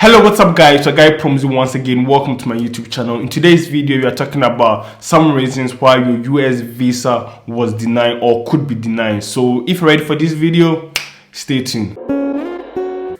Hello, what's up guys? Your guy Promzy once again. Welcome to my YouTube channel. In today's video, we are talking about some reasons why your US visa was denied or could be denied. So if you're ready for this video, stay tuned.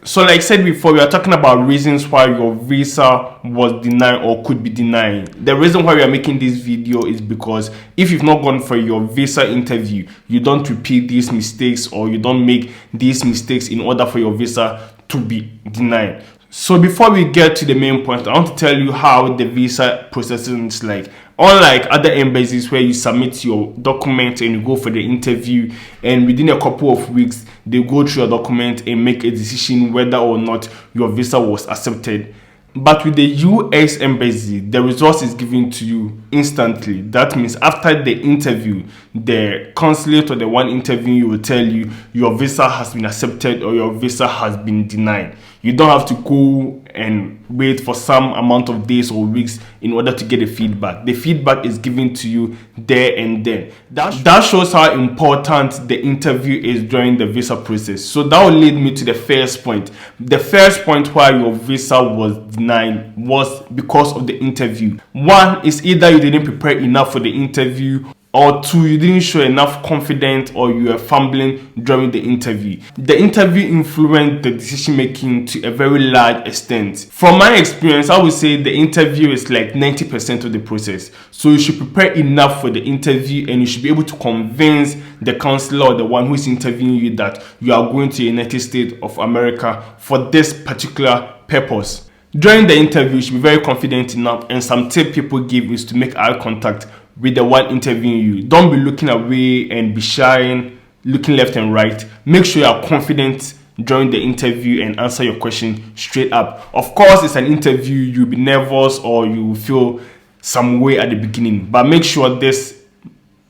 So like I said before, we are talking about reasons why your visa was denied or could be denied. The reason why we are making this video is because if you've not gone for your visa interview, you don't repeat these mistakes or you don't make these mistakes in order for your visa to be denied. So before we get to the main point, I want to tell you how the visa processing is like. Unlike other embassies where you submit your document and you go for the interview, and within a couple of weeks they go through your document and make a decision whether or not your visa was accepted. But with the US embassy, the result is given to you instantly. That means after the interview, the consulate or the one interviewing you will tell you your visa has been accepted or your visa has been denied. You don't have to go and wait for some amount of days or weeks in order to get the feedback. The feedback is given to you there and then. That shows how important the interview is during the visa process. So that will lead me to the first point. The first point why your visa was denied was because of the interview. One is either you didn't prepare enough for the interview, or two, you didn't show enough confidence or you were fumbling during the interview. The interview influenced the decision making to a very large extent. From my experience, I would say the interview is like 90% of the process. So you should prepare enough for the interview and you should be able to convince the counselor or the one who is interviewing you that you are going to the United States of America for this particular purpose. During the interview, you should be very confident enough, and some tip people give is to make eye contact with the one interviewing you. Don't be looking away and be shy, looking left and right. Make sure you are confident during the interview and answer your question straight up. Of course, it's an interview, you'll be nervous or you will feel some way at the beginning, but make sure this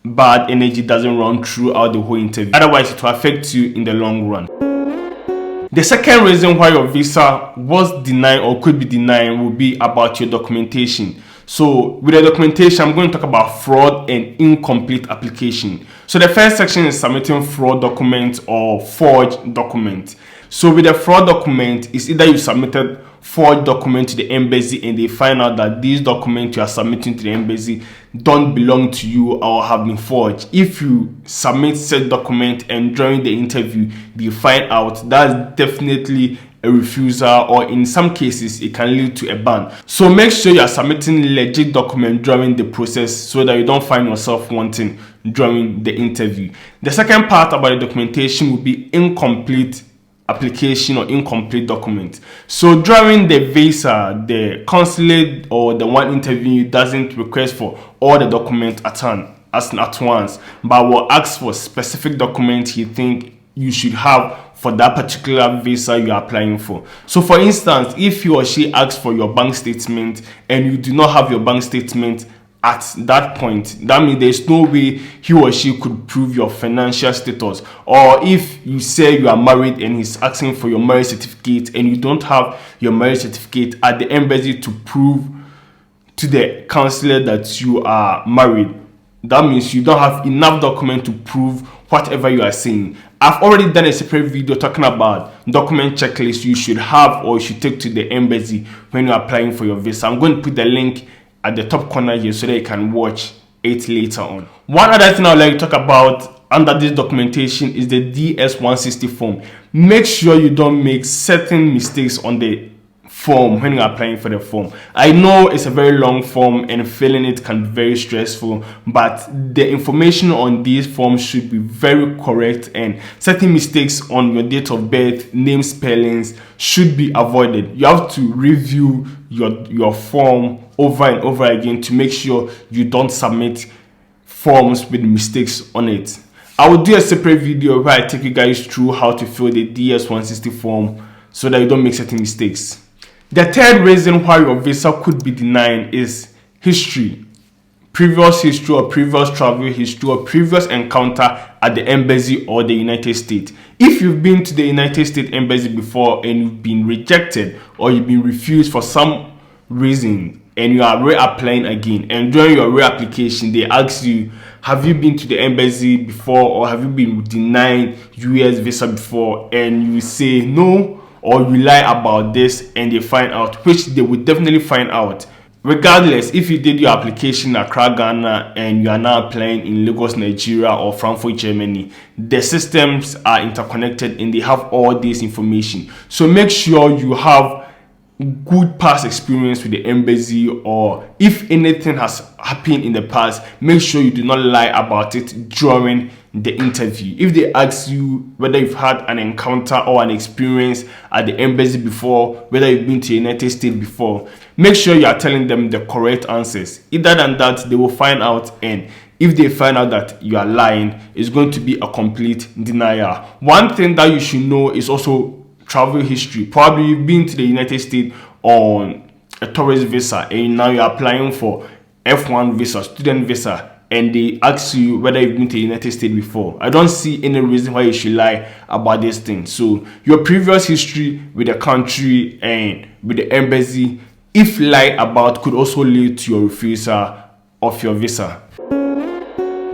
bad energy doesn't run throughout the whole interview. Otherwise, it will affect you in the long run. The second reason why your visa was denied or could be denied will be about your documentation. So with the documentation, I'm going to talk about fraud and incomplete application. So the first section is submitting fraud documents or forged documents. So with the fraud document, it's either you submitted forged document to the embassy and they find out that these documents you are submitting to the embassy don't belong to you or have been forged. If you submit said document and during the interview they find out, that's definitely a refusal, or in some cases it can lead to a ban. So make sure you are submitting legit document during the process so that you don't find yourself wanting during the interview. The second part about the documentation will be incomplete application or incomplete document. So during the visa, the consulate or the one interviewing you doesn't request for all the documents at once, but will ask for specific documents he think you should have for that particular visa you are applying for. So for instance, if he or she asks for your bank statement and you do not have your bank statement at that point, that means there's no way he or she could prove your financial status. Or if you say you are married and he's asking for your marriage certificate and you don't have your marriage certificate at the embassy to prove to the consulate that you are married, that means you don't have enough document to prove whatever you are saying. I've already done a separate video talking about document checklist you should have or you should take to the embassy when you're applying for your visa. I'm going to put the link at the top corner here so that you can watch it later on. One other thing I would like to talk about under this documentation is the DS-160 form. Make sure you don't make certain mistakes on the form when you're applying for the form. I know it's a very long form and filling it can be very stressful, but the information on these forms should be very correct and certain mistakes on your date of birth, name spellings should be avoided. You have to review your form over and over again to make sure you don't submit forms with mistakes on it. I will do a separate video where I take you guys through how to fill the DS-160 form so that you don't make certain mistakes. The third reason why your visa could be denied is history. Previous history or previous travel history or previous encounter at the embassy or the United States. If you've been to the United States embassy before and you've been rejected or you've been refused for some reason and you are reapplying again, and during your reapplication they ask you, have you been to the embassy before or have you been denied US visa before, and you say no, or you lie about this and they find out, which they will definitely find out. Regardless, if you did your application in Accra, Ghana, and you are now applying in Lagos, Nigeria, or Frankfurt, Germany, the systems are interconnected and they have all this information. So make sure you have good past experience with the embassy, or if anything has happened in the past, make sure you do not lie about it during the interview. If they ask you whether you've had an encounter or an experience at the embassy before, whether you've been to the United States before, make sure you are telling them the correct answers. Either than that, they will find out, and if they find out that you are lying, it's going to be a complete denial. One thing that you should know is also travel history. Probably you've been to the United States on a tourist visa and now you're applying for F1 visa, student visa, and they ask you whether you've been to the United States before. I don't see any reason why you should lie about this thing. So your previous history with the country and with the embassy, if lied about, could also lead to your refusal of your visa.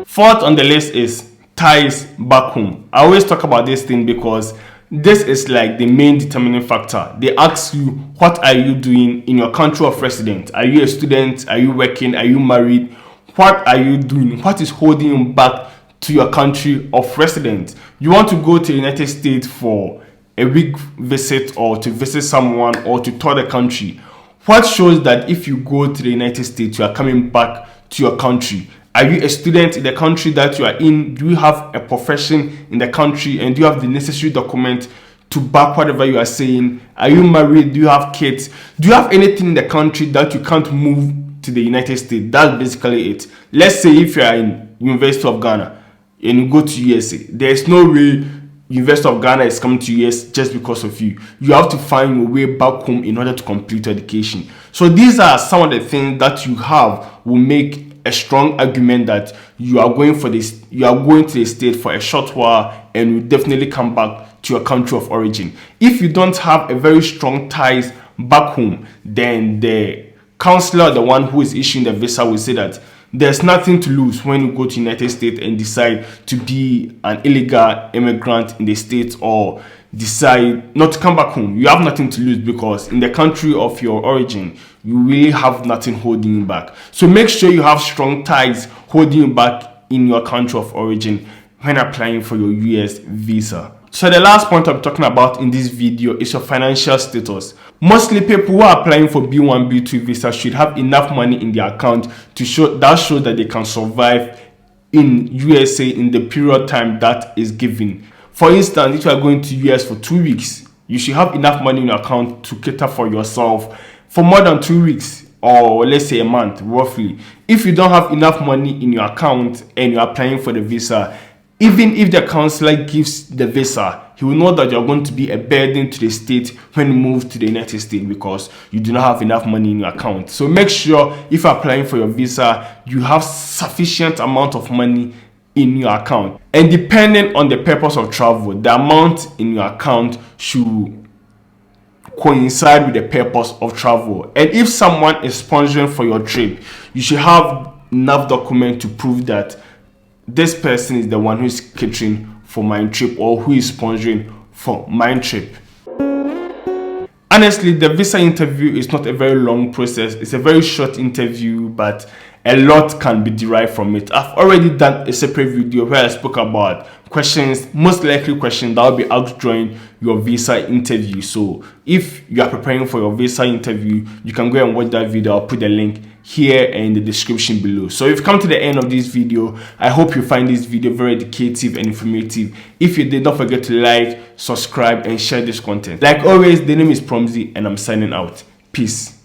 Fourth on the list is ties back home. I always talk about this thing because this is like the main determining factor. They ask you, what are you doing in your country of residence? Are you a student? Are you working? Are you married? What are you doing? What is holding you back to your country of residence? You want to go to the United States for a week visit, or to visit someone, or to tour the country. What shows that if you go to the United States, you are coming back to your country? Are you a student in the country that you are in? Do you have a profession in the country? And do you have the necessary document to back whatever you are saying? Are you married? Do you have kids? Do you have anything in the country that you can't move to the United States? That's basically it. Let's say if you are in University of Ghana and you go to USA, there's no way University of Ghana is coming to US just because of you. You have to find your way back home in order to complete your education. So these are some of the things that you have will make a strong argument that you are going for this, you are going to the state for a short while and will definitely come back to your country of origin. If you don't have a very strong ties back home, then the counselor, the one who is issuing the visa, will say that there's nothing to lose when you go to the United States and decide to be an illegal immigrant in the States, or decide not to come back home. You have nothing to lose, because in the country of your origin, you really have nothing holding you back. So make sure you have strong ties holding you back in your country of origin when applying for your US visa. So the last point I'm talking about in this video is your financial status. Mostly people who are applying for B1, B2 visa should have enough money in their account to show that they can survive in USA in the period time that is given. For instance, if you are going to US for 2 weeks, you should have enough money in your account to cater for yourself for more than 2 weeks, or let's say a month roughly. If you don't have enough money in your account and you're applying for the visa, even if the counselor gives the visa, he will know that you're going to be a burden to the state when you move to the United States, because you do not have enough money in your account. So make sure if you're applying for your visa, you have sufficient amount of money in your account. And depending on the purpose of travel, the amount in your account should coincide with the purpose of travel. And if someone is sponsoring for your trip, you should have enough document to prove that this person is the one who is catering for my trip, or who is sponsoring for my trip. Honestly, the visa interview is not a very long process. It's a very short interview, but a lot can be derived from it. I've already done a separate video where I spoke about questions, most likely questions that will be asked during your visa interview. So if you are preparing for your visa interview, you can go and watch that video. I'll put the link here in the description below. So if you come to the end of this video, I hope you find this video very educative and informative. If you did, don't forget to like, subscribe, and share this content. Like always, the name is Promzy and I'm signing out. Peace.